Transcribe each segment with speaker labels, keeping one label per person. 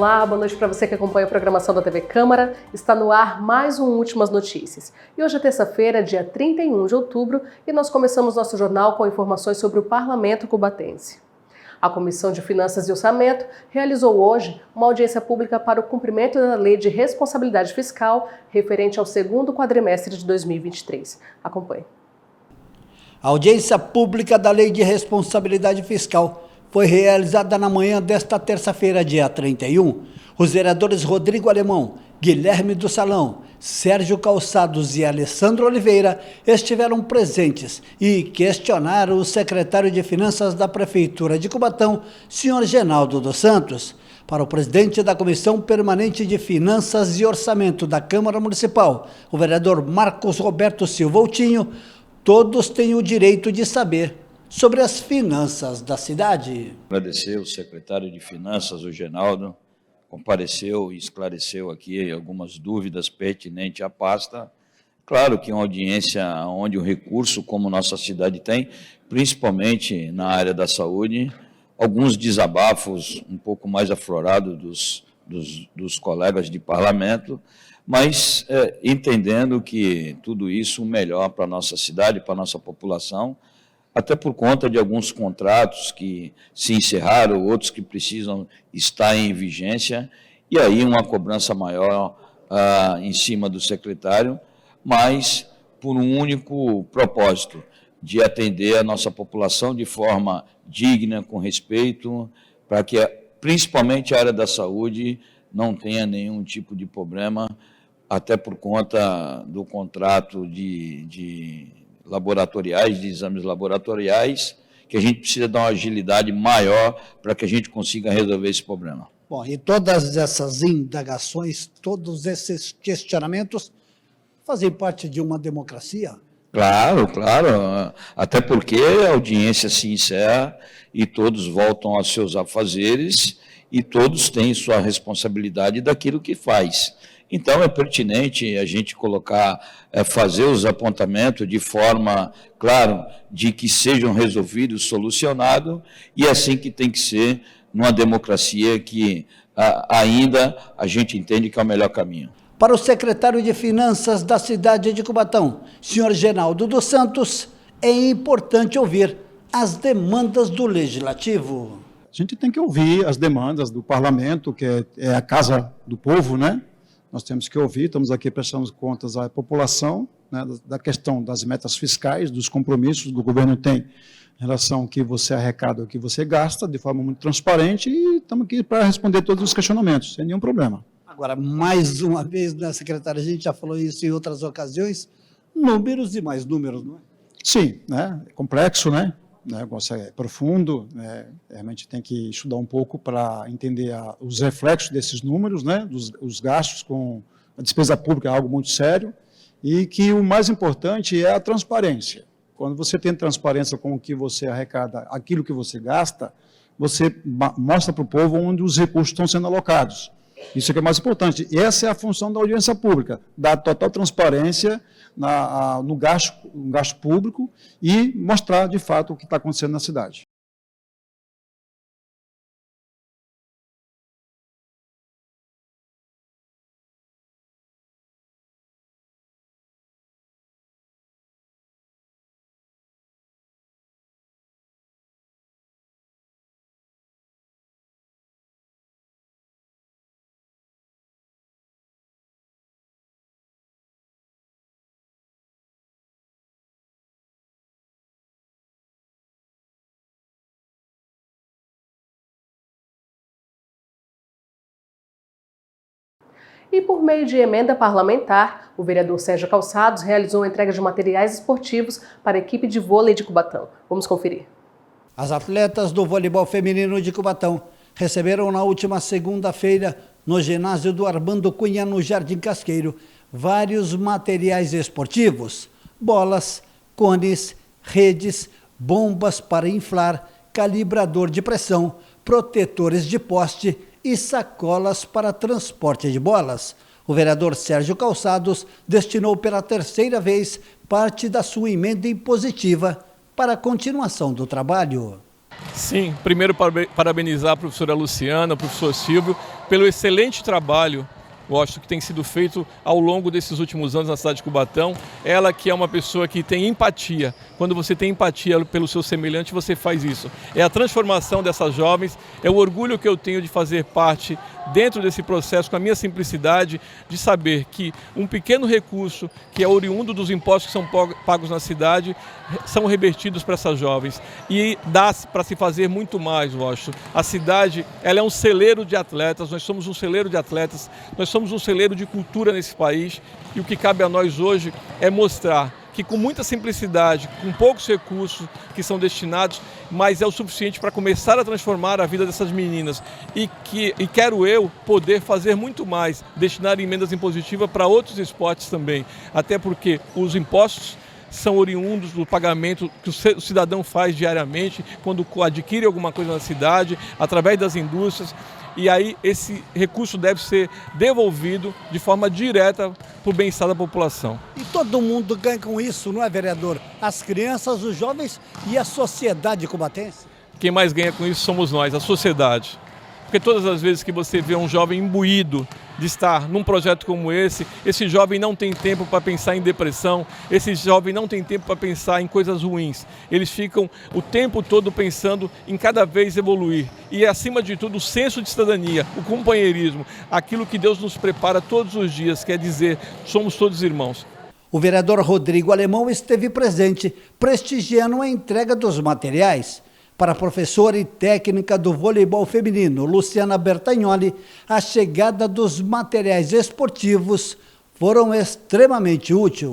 Speaker 1: Olá, boa noite para você que acompanha a programação da TV Câmara. Está no ar mais um Últimas Notícias. E hoje é terça-feira, dia 31 de outubro, e nós começamos nosso jornal com informações sobre o Parlamento cubatense. A Comissão de Finanças e Orçamento realizou hoje uma audiência pública para o cumprimento da Lei de Responsabilidade Fiscal referente ao segundo quadrimestre de 2023. Acompanhe.
Speaker 2: A audiência pública da Lei de Responsabilidade Fiscal foi realizada na manhã desta terça-feira, dia 31. Os vereadores Rodrigo Alemão, Guilherme do Salão, Sérgio Calçados e Alessandro Oliveira estiveram presentes e questionaram o secretário de Finanças da Prefeitura de Cubatão, senhor Genaldo dos Santos. Para o presidente da Comissão Permanente de Finanças e Orçamento da Câmara Municipal, o vereador Marcos Roberto Silva Outinho, todos têm o direito de saber sobre as finanças da cidade.
Speaker 3: Agradecer ao secretário de Finanças, o Genaldo, compareceu e esclareceu aqui algumas dúvidas pertinentes à pasta. Claro que é uma audiência onde o recurso, como nossa cidade tem, principalmente na área da saúde, alguns desabafos um pouco mais aflorados dos colegas de parlamento, mas entendendo que tudo isso melhor para a nossa cidade, para a nossa população, até por conta de alguns contratos que se encerraram, outros que precisam estar em vigência, e aí uma cobrança maior em cima do secretário, mas por um único propósito, de atender a nossa população de forma digna, com respeito, para que principalmente a área da saúde não tenha nenhum tipo de problema, até por conta do contrato de laboratoriais, de exames laboratoriais, que a gente precisa dar uma agilidade maior para que a gente consiga resolver esse problema.
Speaker 2: Bom, e todas essas indagações, todos esses questionamentos fazem parte de uma democracia?
Speaker 3: Claro, claro, até porque a audiência se encerra e todos voltam aos seus afazeres e todos têm sua responsabilidade daquilo que faz. Então, é pertinente a gente fazer os apontamentos de forma, claro, de que sejam resolvidos, solucionados, e é assim que tem que ser numa democracia que ainda a gente entende que é o melhor caminho.
Speaker 2: Para o secretário de Finanças da cidade de Cubatão, senhor Genaldo dos Santos, é importante ouvir as demandas do Legislativo.
Speaker 4: A gente tem que ouvir as demandas do Parlamento, que é a casa do povo, né? Nós temos que ouvir, estamos aqui prestando contas à população, né, da questão das metas fiscais, dos compromissos que o governo tem em relação ao que você arrecada, ao que você gasta, de forma muito transparente, e estamos aqui para responder todos os questionamentos, sem nenhum problema.
Speaker 2: Agora, mais uma vez, né, secretária, a gente já falou isso em outras ocasiões, números e mais números, não é?
Speaker 4: Sim, né, é complexo, né? O negócio é profundo, né? Realmente tem que estudar um pouco para entender os reflexos desses números, né? Os gastos com a despesa pública é algo muito sério, e que o mais importante é a transparência. Quando você tem transparência com o que você arrecada, aquilo que você gasta, você mostra para o povo onde os recursos estão sendo alocados. Isso é que é mais importante. E essa é a função da audiência pública, dar total transparência no gasto público e mostrar, de fato, o que está acontecendo na cidade.
Speaker 1: E por meio de emenda parlamentar, o vereador Sérgio Calçados realizou a entrega de materiais esportivos para a equipe de vôlei de Cubatão. Vamos conferir.
Speaker 2: As atletas do voleibol feminino de Cubatão receberam na última segunda-feira, no ginásio do Armando Cunha, no Jardim Casqueiro, vários materiais esportivos: bolas, cones, redes, bombas para inflar, calibrador de pressão, protetores de poste e sacolas para transporte de bolas. O vereador Sérgio Calçados destinou pela terceira vez parte da sua emenda impositiva para a continuação do trabalho.
Speaker 5: Sim, primeiro parabenizar a professora Luciana, o professor Silvio, pelo excelente trabalho, que tem sido feito ao longo desses últimos anos na cidade de Cubatão. Ela que é uma pessoa que tem empatia. Quando você tem empatia pelo seu semelhante, você faz isso. É a transformação dessas jovens, é o orgulho que eu tenho de fazer parte dentro desse processo, com a minha simplicidade, de saber que um pequeno recurso que é oriundo dos impostos que são pagos na cidade, são revertidos para essas jovens. E dá para se fazer muito mais, Washington. A cidade, ela é um celeiro de atletas, nós somos um celeiro de atletas, nós somos um celeiro de cultura nesse país, e o que cabe a nós hoje é mostrar que com muita simplicidade, com poucos recursos que são destinados, mas é o suficiente para começar a transformar a vida dessas meninas. E quero eu poder fazer muito mais, destinar emendas impositivas para outros esportes também, até porque os impostos são oriundos do pagamento que o cidadão faz diariamente quando adquire alguma coisa na cidade, através das indústrias. E aí esse recurso deve ser devolvido de forma direta para o bem-estar da população.
Speaker 2: E todo mundo ganha com isso, não é, vereador? As crianças, os jovens e a sociedade cubatense?
Speaker 5: Quem mais ganha com isso somos nós, a sociedade. Porque todas as vezes que você vê um jovem imbuído de estar num projeto como esse jovem não tem tempo para pensar em depressão, esse jovem não tem tempo para pensar em coisas ruins. Eles ficam o tempo todo pensando em cada vez evoluir. E, acima de tudo, o senso de cidadania, o companheirismo, aquilo que Deus nos prepara todos os dias, quer dizer, somos todos irmãos.
Speaker 2: O vereador Rodrigo Alemão esteve presente, prestigiando a entrega dos materiais. Para a professora e técnica do voleibol feminino, Luciana Bertagnoli, a chegada dos materiais esportivos foram extremamente úteis.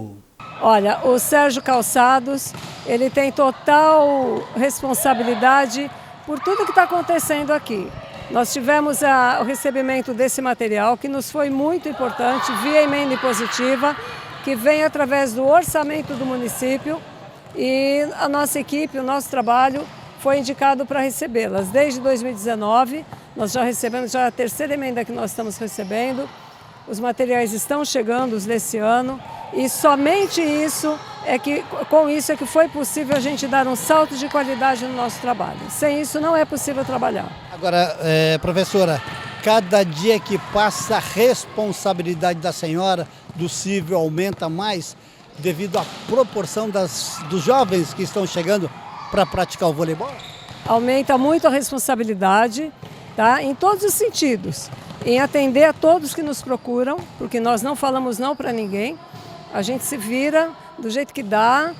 Speaker 6: Olha, o Sérgio Calçados, ele tem total responsabilidade por tudo que está acontecendo aqui. Nós tivemos o recebimento desse material, que nos foi muito importante, via emenda impositiva, que vem através do orçamento do município, e a nossa equipe, o nosso trabalho, foi indicado para recebê-las. Desde 2019, nós já recebemos, já é a terceira emenda que nós estamos recebendo. Os materiais estão chegando desse ano e somente com isso é que foi possível a gente dar um salto de qualidade no nosso trabalho. Sem isso não é possível trabalhar.
Speaker 2: Agora, professora, cada dia que passa a responsabilidade da senhora, do Silvio, aumenta mais devido à proporção dos jovens que estão chegando para praticar o voleibol?
Speaker 6: Aumenta muito a responsabilidade, tá? Em todos os sentidos. Em atender a todos que nos procuram, porque nós não falamos não para ninguém. A gente se vira do jeito que dá.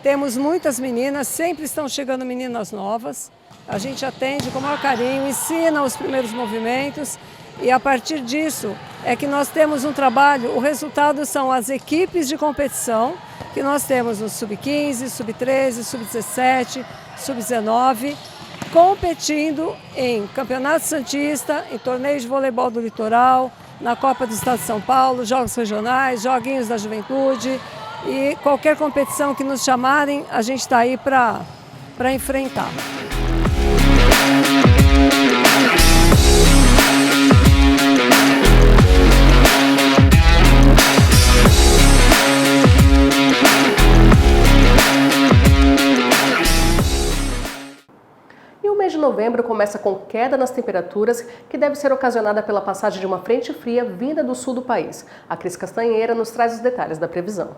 Speaker 6: Temos muitas meninas, sempre estão chegando meninas novas. A gente atende com o maior carinho, ensina os primeiros movimentos. E a partir disso é que nós temos um trabalho, o resultado são as equipes de competição, que nós temos no Sub-15, Sub-13, Sub-17, Sub-19, competindo em Campeonato Santista, em torneios de voleibol do litoral, na Copa do Estado de São Paulo, jogos regionais, joguinhos da juventude, e qualquer competição que nos chamarem, a gente está aí para enfrentar.
Speaker 1: E o mês de novembro começa com queda nas temperaturas, que deve ser ocasionada pela passagem de uma frente fria vinda do sul do país. A Cris Castanheira nos traz os detalhes da previsão.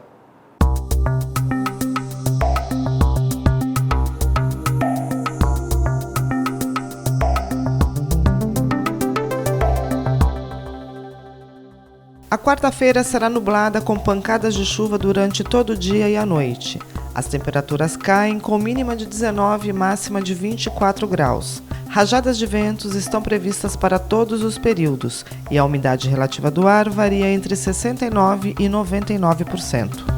Speaker 7: A quarta-feira será nublada com pancadas de chuva durante todo o dia e a noite. As temperaturas caem com mínima de 19 e máxima de 24 graus. Rajadas de ventos estão previstas para todos os períodos e a umidade relativa do ar varia entre 69% e 99%.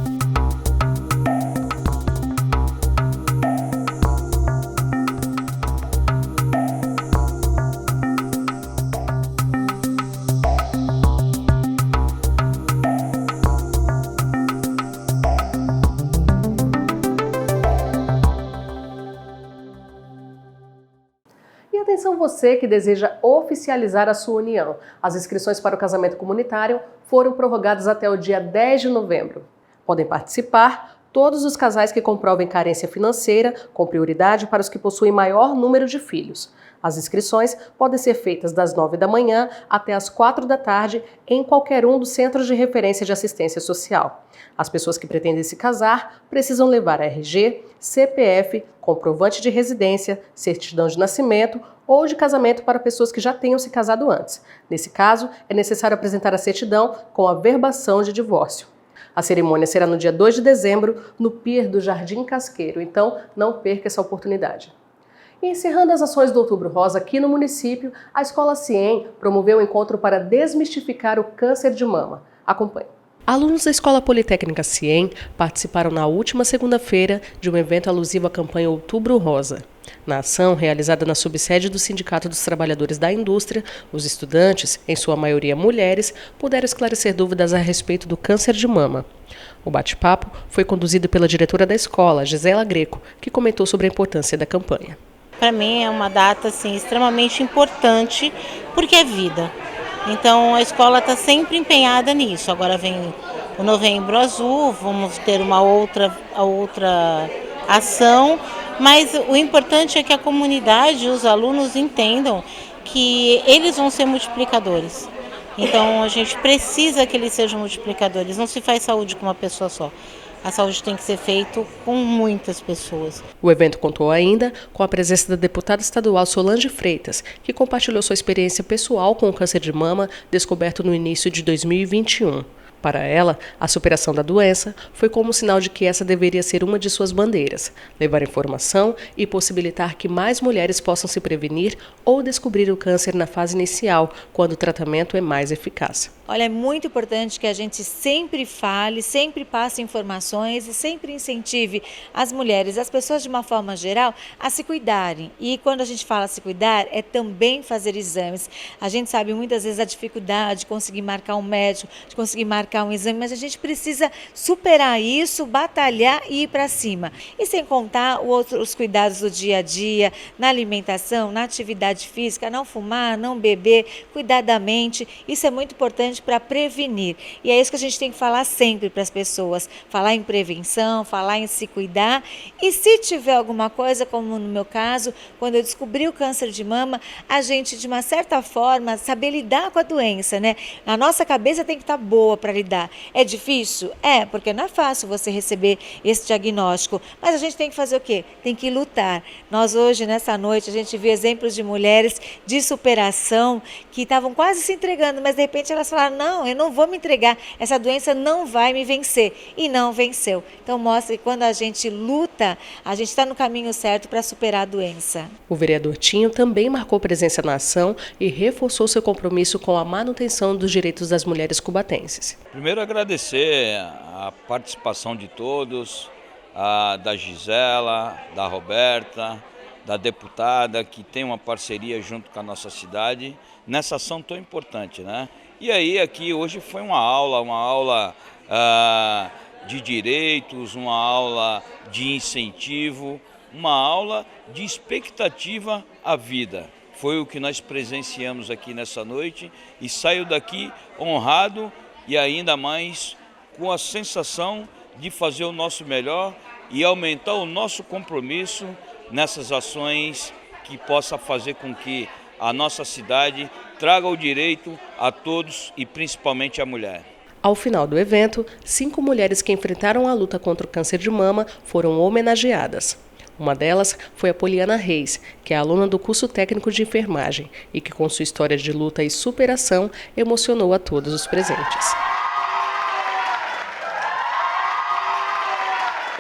Speaker 1: Atenção você que deseja oficializar a sua união. As inscrições para o casamento comunitário foram prorrogadas até o dia 10 de novembro. Podem participar todos os casais que comprovem carência financeira, com prioridade para os que possuem maior número de filhos. As inscrições podem ser feitas das 9 da manhã até as 4 da tarde em qualquer um dos centros de referência de assistência social. As pessoas que pretendem se casar precisam levar RG, CPF, comprovante de residência, certidão de nascimento ou de casamento para pessoas que já tenham se casado antes. Nesse caso, é necessário apresentar a certidão com a verbação de divórcio. A cerimônia será no dia 2 de dezembro, no Pier do Jardim Casqueiro, então não perca essa oportunidade. E encerrando as ações do Outubro Rosa aqui no município, a Escola CIEM promoveu um encontro para desmistificar o câncer de mama. Acompanhe. Alunos da Escola Politécnica CIEM participaram na última segunda-feira de um evento alusivo à campanha Outubro Rosa. Na ação, realizada na subsede do Sindicato dos Trabalhadores da Indústria, os estudantes, em sua maioria mulheres, puderam esclarecer dúvidas a respeito do câncer de mama. O bate-papo foi conduzido pela diretora da escola, Gisela Greco, que comentou sobre a importância da campanha.
Speaker 8: Para mim é uma data extremamente importante, porque é vida. Então a escola está sempre empenhada nisso. Agora vem o Novembro Azul, vamos ter uma outra ação, mas o importante é que a comunidade, os alunos entendam que eles vão ser multiplicadores. Então a gente precisa que eles sejam multiplicadores, não se faz saúde com uma pessoa só. A saúde tem que ser feita com muitas pessoas.
Speaker 1: O evento contou ainda com a presença da deputada estadual Solange Freitas, que compartilhou sua experiência pessoal com o câncer de mama descoberto no início de 2021. Para ela, a superação da doença foi como um sinal de que essa deveria ser uma de suas bandeiras, levar informação e possibilitar que mais mulheres possam se prevenir ou descobrir o câncer na fase inicial, quando o tratamento é mais eficaz.
Speaker 9: Olha, é muito importante que a gente sempre fale, sempre passe informações e sempre incentive as mulheres, as pessoas de uma forma geral, a se cuidarem. E quando a gente fala se cuidar, é também fazer exames. A gente sabe muitas vezes a dificuldade de conseguir marcar um médico, de conseguir marcar um exame, mas a gente precisa superar isso, batalhar e ir para cima. E sem contar os cuidados do dia a dia, na alimentação, na atividade física, não fumar, não beber, cuidar da mente. Isso é muito importante para prevenir. E é isso que a gente tem que falar sempre para as pessoas. Falar em prevenção, falar em se cuidar. E se tiver alguma coisa, como no meu caso, quando eu descobri o câncer de mama, a gente, de uma certa forma, saber lidar com a doença, né? A nossa cabeça tem que estar boa para lidar. É difícil? É, porque não é fácil você receber esse diagnóstico. Mas a gente tem que fazer o quê? Tem que lutar. Nós hoje, nessa noite, a gente viu exemplos de mulheres de superação que estavam quase se entregando, mas de repente elas falaram, não, eu não vou me entregar, essa doença não vai me vencer. E não venceu. Então mostra que quando a gente luta, a gente está no caminho certo para superar a doença.
Speaker 1: O vereador Tinho também marcou presença na ação e reforçou seu compromisso com a manutenção dos direitos das mulheres cubatenses.
Speaker 3: Primeiro agradecer a participação de todos, da Gisela, da Roberta, da deputada, que tem uma parceria junto com a nossa cidade, nessa ação tão importante, né? E aí aqui hoje foi uma aula de direitos, uma aula de incentivo, uma aula de expectativa à vida. Foi o que nós presenciamos aqui nessa noite e saio daqui honrado e ainda mais com a sensação de fazer o nosso melhor e aumentar o nosso compromisso nessas ações que possa fazer com que a nossa cidade traga o direito a todos e principalmente à mulher.
Speaker 1: Ao final do evento, 5 mulheres que enfrentaram a luta contra o câncer de mama foram homenageadas. Uma delas foi a Poliana Reis, que é aluna do curso técnico de enfermagem e que, com sua história de luta e superação, emocionou a todos os presentes.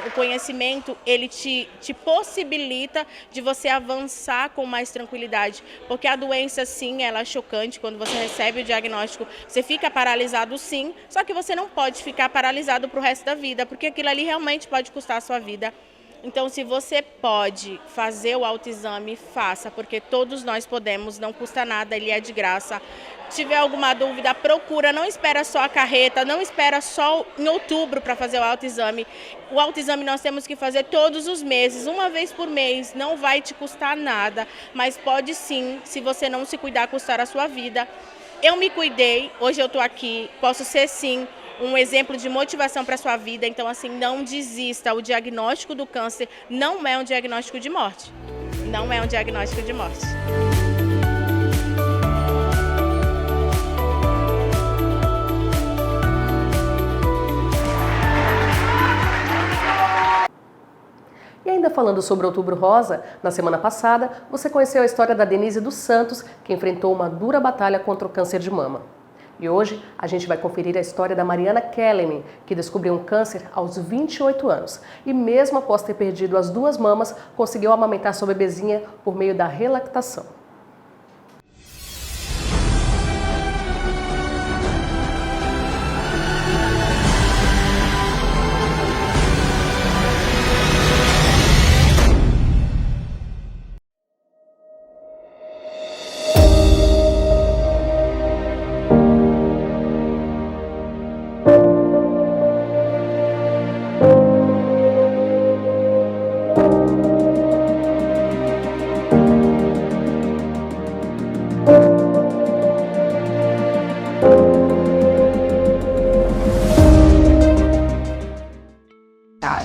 Speaker 10: O conhecimento, ele te possibilita de você avançar com mais tranquilidade, porque a doença, sim, ela é chocante. Quando você recebe o diagnóstico, você fica paralisado, sim, só que você não pode ficar paralisado para o resto da vida, porque aquilo ali realmente pode custar a sua vida. Então, se você pode fazer o autoexame, faça, porque todos nós podemos, não custa nada, ele é de graça. Se tiver alguma dúvida, procura, não espera só a carreta, não espera só em outubro para fazer o autoexame. O autoexame nós temos que fazer todos os meses, uma vez por mês, não vai te custar nada, mas pode sim, se você não se cuidar, custar a sua vida. Eu me cuidei, hoje eu estou aqui, posso ser sim um exemplo de motivação para a sua vida. Então, assim, não desista. O diagnóstico do câncer não é um diagnóstico de morte. Não é um diagnóstico de morte.
Speaker 1: E ainda falando sobre Outubro Rosa, na semana passada, você conheceu a história da Denise dos Santos, que enfrentou uma dura batalha contra o câncer de mama. E hoje a gente vai conferir a história da Mariana Kellerman, que descobriu um câncer aos 28 anos. E mesmo após ter perdido as 2 mamas, conseguiu amamentar sua bebezinha por meio da relactação.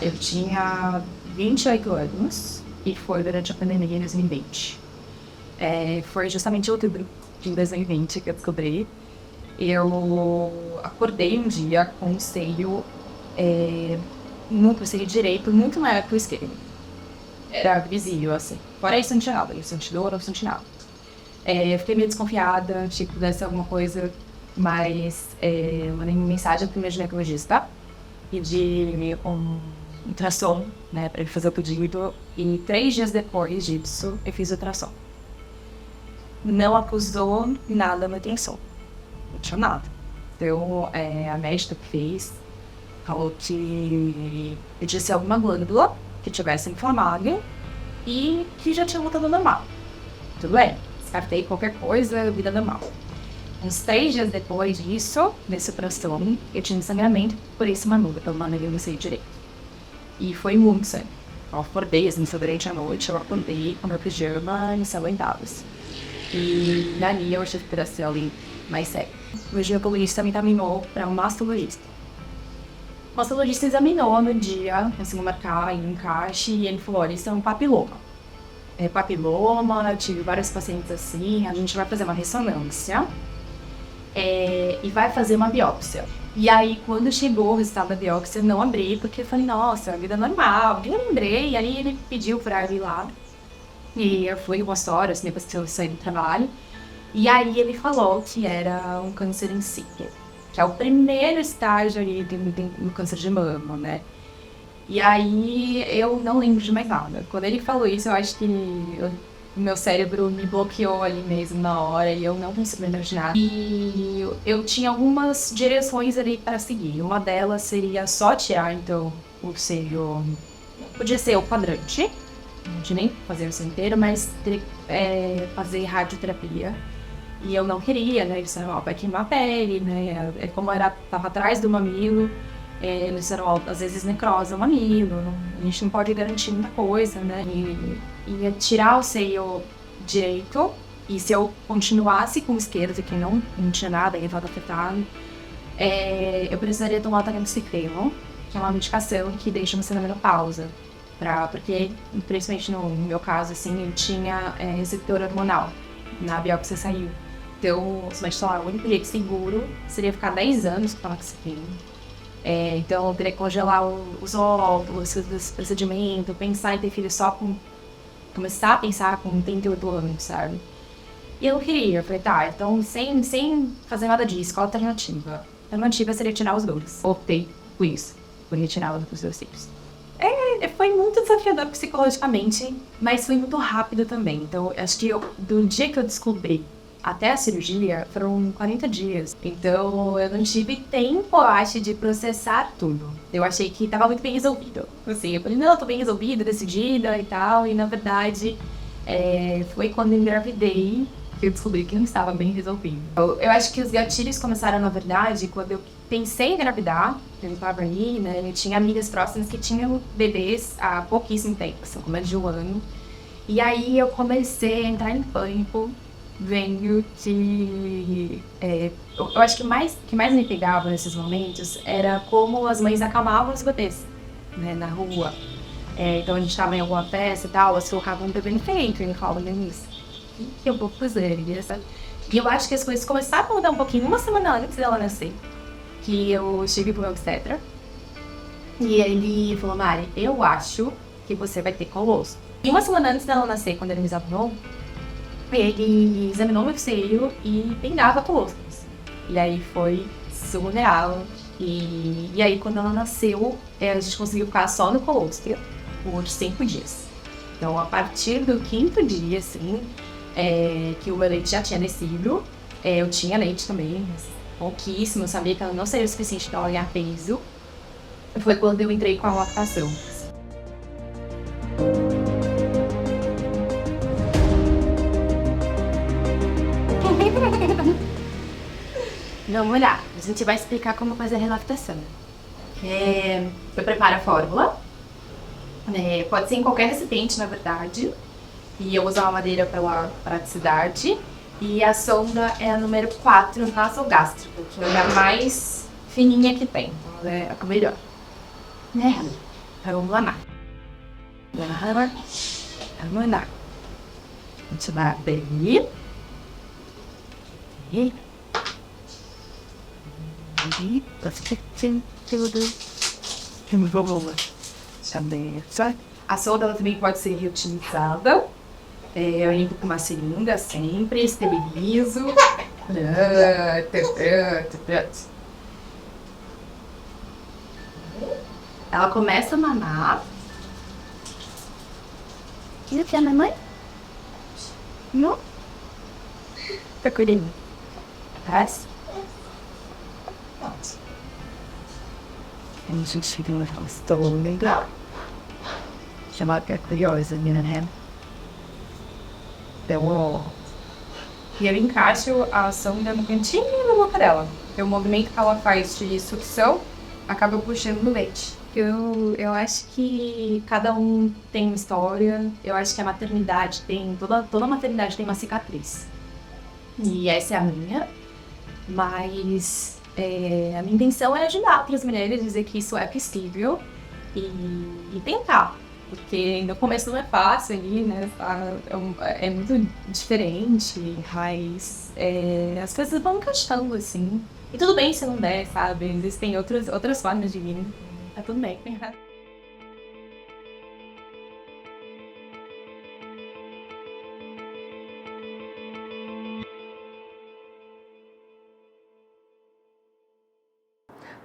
Speaker 11: Eu tinha 28 anos e foi durante a pandemia em 2020. Foi justamente em outubro de 2020 que eu descobri. Eu acordei um dia com um seio no seio direito muito maior que o esquerdo. Era visível, assim. Fora isso, não tinha nada. Eu senti dor, não senti nada. Eu fiquei meio desconfiada, achei que pudesse ser alguma coisa, mas eu mandei uma mensagem pro meu ginecologista, pedi um ultrassom, né, para ele fazer o pedido, e 3 dias depois disso, eu fiz o ultrassom. Não acusou nada na atenção, não tinha nada. Então, a médica que fez falou que podia ser alguma glândula que tivesse inflamada e que já tinha voltado ao normal. Tudo bem, descartei qualquer coisa, vida normal. Uns 3 dias depois disso, nesse ultrassom, eu tinha sangramento por esse manudo, pelo manudo no seio direito. E foi muito sério. Eu acordei, assim, durante a noite, eu acordei com meu pijama ensanguentados. E dali eu achei que pudesse ser ali mais sério. O ginecologista me encaminhou para um mastologista. O mastologista examinou no dia, conseguiu marcar em encaixe, e ele falou: olha, isso é um papiloma. Papiloma, eu tive vários pacientes assim, a gente vai fazer uma ressonância e vai fazer uma biópsia. E aí, quando chegou o resultado da biópsia, eu não abri, porque eu falei, nossa, vida normal. Eu lembrei, e aí ele pediu pra eu ir lá. E eu fui umas horas, depois que eu saí do trabalho. E aí ele falou que era um câncer em si, que é o primeiro estágio ali do câncer de mama, né? E aí eu não lembro de mais nada. Quando ele falou isso, eu acho que o meu cérebro me bloqueou ali mesmo na hora e eu não consegui lembrar de nada. E eu tinha algumas direções ali para seguir. Uma delas seria só tirar, então, o seio. Podia ser o quadrante, não tinha nem fazer o seio inteiro, mas teria que fazer radioterapia. E eu não queria, né? Isso vai queimar a pele, né? Como tava atrás do mamilo, às vezes necrosa o mamilo, a gente não pode garantir muita coisa, né? E tirar o seio direito, e se eu continuasse com o esquerdo, que não tinha nada, ele estava afetado, eu precisaria tomar tamoxifeno, que é uma medicação que deixa você na menopausa, porque, principalmente no meu caso, assim, eu tinha receptor hormonal, na biópsia saiu. Então, os médicos falaram, o único jeito seguro seria ficar 10 anos com tamoxifeno. Então, eu teria que congelar os óvulos, os procedimentos, pensar em ter filho só começar a pensar com 38 anos, sabe? E eu não queria, eu falei, tá, então sem fazer nada disso, qual a alternativa? A alternativa seria tirar os dores. Optei por isso, por retirar os meus cílios. Foi muito desafiador psicologicamente, mas foi muito rápido também. Então, acho que do dia que eu descobri até a cirurgia, foram 40 dias. Então, eu não tive tempo, acho, de processar tudo. Eu achei que estava muito bem resolvido. Assim, eu falei, não, tô bem resolvida, decidida e tal. E, na verdade, foi quando eu engravidei que eu descobri que não estava bem resolvido. Eu acho que os gatilhos começaram, na verdade, quando eu pensei em engravidar. Eu estava ali, né? Eu tinha amigas próximas que tinham bebês há pouquíssimo tempo, assim, como é de 1 ano. E aí, eu comecei a entrar em pânico. vendo que eu acho que que mais me pegava nesses momentos era como as mães acalmavam os bebês, né, na rua. Então a gente estava em alguma festa e tal, elas colocavam um bebê no peito e falavam, Denise, o que eu vou fazer? E eu acho que as coisas começaram a mudar um pouquinho, uma semana antes dela nascer, que eu cheguei pro meu obstetra e ele falou, Mari, eu acho que você vai ter colostro. E uma semana antes dela nascer, quando ele me examinou, ele examinou meu seio e pingava colostros. E aí foi surreal. E aí quando ela nasceu, a gente conseguiu ficar só no colostro por 5 dias. Então a partir do 5º dia, assim, que o meu leite já tinha descido, eu tinha leite também, pouquíssimo, eu sabia que ela não seria o suficiente para ela ganhar peso. Foi quando eu entrei com a lactação. Vamos lá, a gente vai explicar como fazer a relactação. Eu preparo a fórmula, pode ser em qualquer recipiente, na verdade, e eu uso uma madeira pela praticidade, e a sonda é a número 4 nasogástrica, que é a mais fininha que tem, então é a melhor. Vamos lá. Vamos lá. A gente vai abrir. A sonda ela também pode ser reutilizada. Eu limpo com uma seringa sempre, esterilizo. Ela começa a mamar. Quer que a mamãe? Não? Tá cuidando. Passa. A gente fica no estômago. Chamar que é curiosa, né? E eu encaixo a sonda no cantinho da boca dela. O movimento que ela faz de sucção acaba puxando no leite. Eu acho que cada um tem uma história. Eu acho que a maternidade tem... Toda maternidade tem uma cicatriz. E essa é a minha. Mas a minha intenção é ajudar outras mulheres, dizer que isso é possível e tentar. Porque no começo não é fácil ali, né? É muito diferente, mas as coisas vão encaixando, assim. E tudo bem se não der, sabe? Existem outras formas de vir. Tá tudo bem.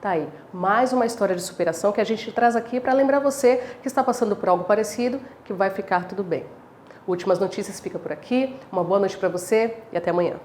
Speaker 1: Tá aí, mais uma história de superação que a gente traz aqui para lembrar você que está passando por algo parecido, que vai ficar tudo bem. Últimas Notícias fica por aqui, uma boa noite para você e até amanhã.